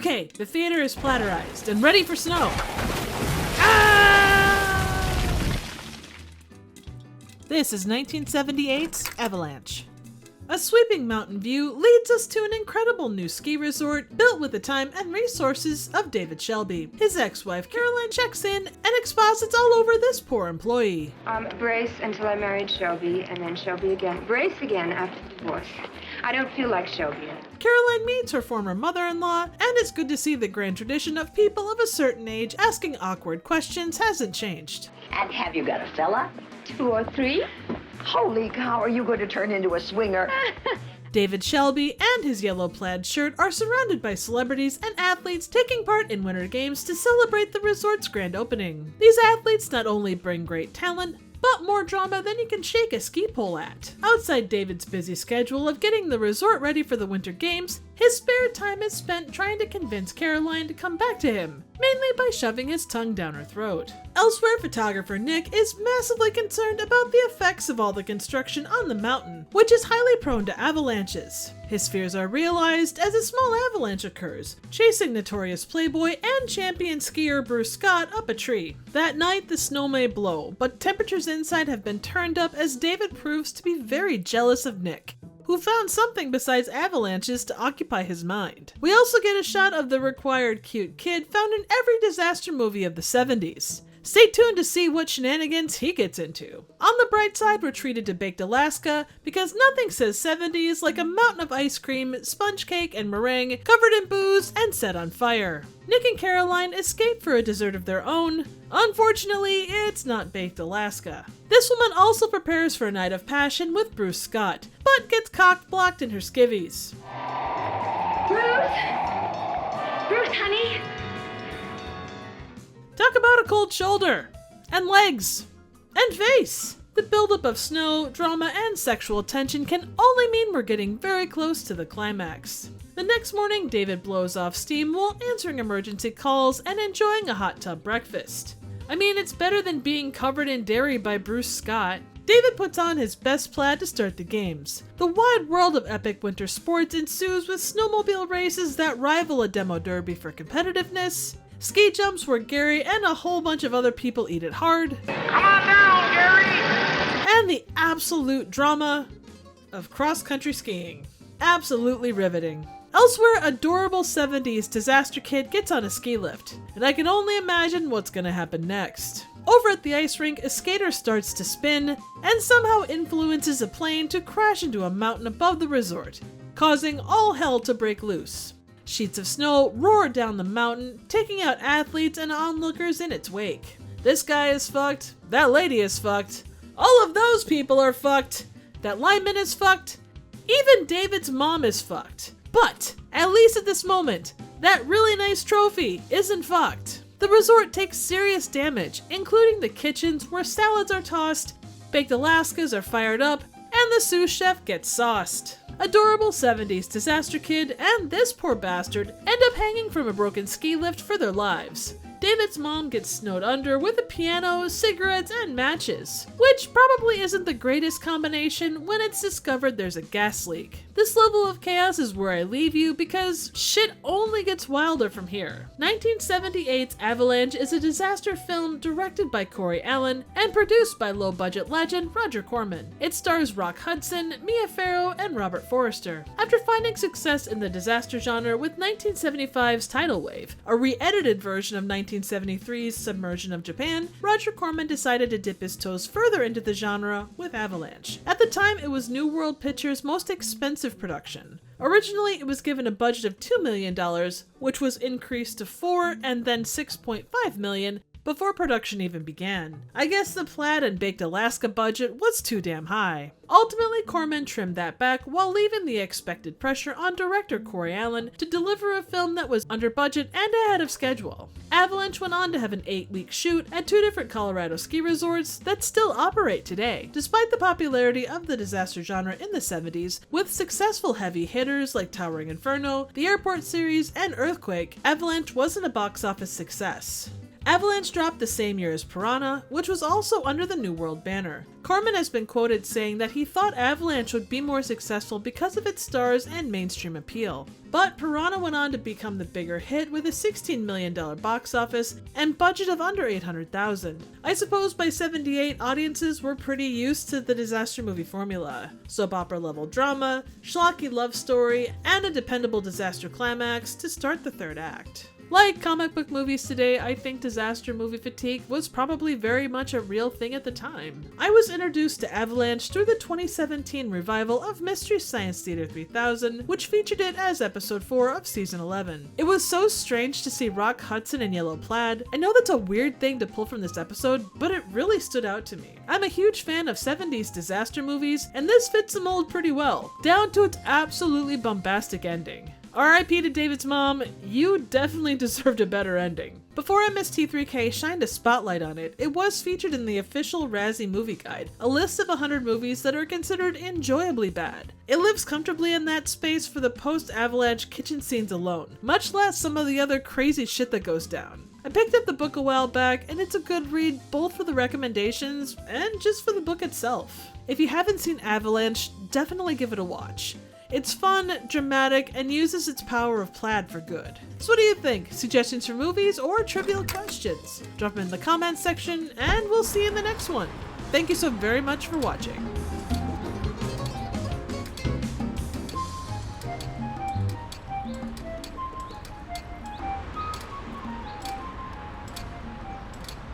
Okay, the theater is platterized and ready for snow. Ah! This is 1978's Avalanche. A sweeping mountain view leads us to an incredible new ski resort built with the time and resources of David Shelby. His ex-wife Caroline checks in and exposits all over this poor employee. Brace until I married Shelby, and then Shelby again. Brace again after the divorce. I don't feel like Shelby. Caroline meets her former mother-in-law, and it's good to see the grand tradition of people of a certain age asking awkward questions hasn't changed. And have you got a fella? 2 or 3? Holy cow, are you going to turn into a swinger? David Shelby and his yellow plaid shirt are surrounded by celebrities and athletes taking part in Winter Games to celebrate the resort's grand opening. These athletes not only bring great talent, but more drama than you can shake a ski pole at. Outside David's busy schedule of getting the resort ready for the Winter Games, his spare time is spent trying to convince Caroline to come back to him, mainly by shoving his tongue down her throat. Elsewhere, photographer Nick is massively concerned about the effects of all the construction on the mountain, which is highly prone to avalanches. His fears are realized as a small avalanche occurs, chasing notorious playboy and champion skier Bruce Scott up a tree. That night, the snow may blow, but temperatures inside have been turned up as David proves to be very jealous of Nick, who found something besides avalanches to occupy his mind. We also get a shot of the required cute kid found in every disaster movie of the 70s. Stay tuned to see what shenanigans he gets into. On the bright side, we're treated to baked Alaska because nothing says 70s like a mountain of ice cream, sponge cake, and meringue covered in booze and set on fire. Nick and Caroline escape for a dessert of their own. Unfortunately, it's not baked Alaska. This woman also prepares for a night of passion with Bruce Scott, but gets cock-blocked in her skivvies. Bruce, honey. Talk about a cold shoulder, and legs, and face. The buildup of snow, drama, and sexual tension can only mean we're getting very close to the climax. The next morning, David blows off steam while answering emergency calls and enjoying a hot tub breakfast. I mean, it's better than being covered in dairy by Bruce Scott. David puts on his best plaid to start the games. The wide world of epic winter sports ensues with snowmobile races that rival a demo derby for competitiveness, ski jumps where Gary and a whole bunch of other people eat it hard. Come on down, Gary! And the absolute drama of cross-country skiing. Absolutely riveting. Elsewhere, adorable 70s disaster kid gets on a ski lift, and I can only imagine what's gonna happen next. Over at the ice rink, a skater starts to spin and somehow influences a plane to crash into a mountain above the resort, causing all hell to break loose. Sheets of snow roar down the mountain, taking out athletes and onlookers in its wake. This guy is fucked. That lady is fucked. All of those people are fucked. That lineman is fucked. Even David's mom is fucked. But, at least at this moment, that really nice trophy isn't fucked. The resort takes serious damage, including the kitchens where salads are tossed, baked Alaskas are fired up, and the sous chef gets sauced. Adorable 70s disaster kid and this poor bastard end up hanging from a broken ski lift for their lives. David's mom gets snowed under with a piano, cigarettes, and matches, which probably isn't the greatest combination when it's discovered there's a gas leak. This level of chaos is where I leave you because shit only gets wilder from here. 1978's Avalanche is a disaster film directed by Corey Allen and produced by low-budget legend Roger Corman. It stars Rock Hudson, Mia Farrow, and Robert Forrester. After finding success in the disaster genre with 1975's Tidal Wave, a re-edited version of 1973's Submersion of Japan, Roger Corman decided to dip his toes further into the genre with Avalanche. At the time, it was New World Pictures' most expensive production. Originally, it was given a budget of $2 million, which was increased to $4 and then $6.5 million before production even began. I guess the Plaid and Baked Alaska budget was too damn high. Ultimately, Corman trimmed that back while leaving the expected pressure on director Corey Allen to deliver a film that was under budget and ahead of schedule. Avalanche went on to have an 8-week shoot at 2 different Colorado ski resorts that still operate today. Despite the popularity of the disaster genre in the 70s, with successful heavy hitters like Towering Inferno, the Airport series, and Earthquake, Avalanche wasn't a box office success. Avalanche dropped the same year as Piranha, which was also under the New World banner. Corman has been quoted saying that he thought Avalanche would be more successful because of its stars and mainstream appeal. But Piranha went on to become the bigger hit with a $16 million box office and budget of under $800,000. I suppose by '78, audiences were pretty used to the disaster movie formula. Soap opera level drama, schlocky love story, and a dependable disaster climax to start the third act. Like comic book movies today, I think disaster movie fatigue was probably very much a real thing at the time. I was introduced to Avalanche through the 2017 revival of Mystery Science Theater 3000, which featured it as episode 4 of season 11. It was so strange to see Rock Hudson in yellow plaid. I know that's a weird thing to pull from this episode, but it really stood out to me. I'm a huge fan of 70s disaster movies, and this fits the mold pretty well, down to its absolutely bombastic ending. R.I.P. to David's mom, you definitely deserved a better ending. Before MST3K shined a spotlight on it, it was featured in the official Razzie Movie Guide, a list of 100 movies that are considered enjoyably bad. It lives comfortably in that space for the post-Avalanche kitchen scenes alone, much less some of the other crazy shit that goes down. I picked up the book a while back, and it's a good read both for the recommendations and just for the book itself. If you haven't seen Avalanche, definitely give it a watch. It's fun, dramatic, and uses its power of plaid for good. So what do you think? Suggestions for movies or trivial questions? Drop them in the comments section, and we'll see you in the next one. Thank you so very much for watching.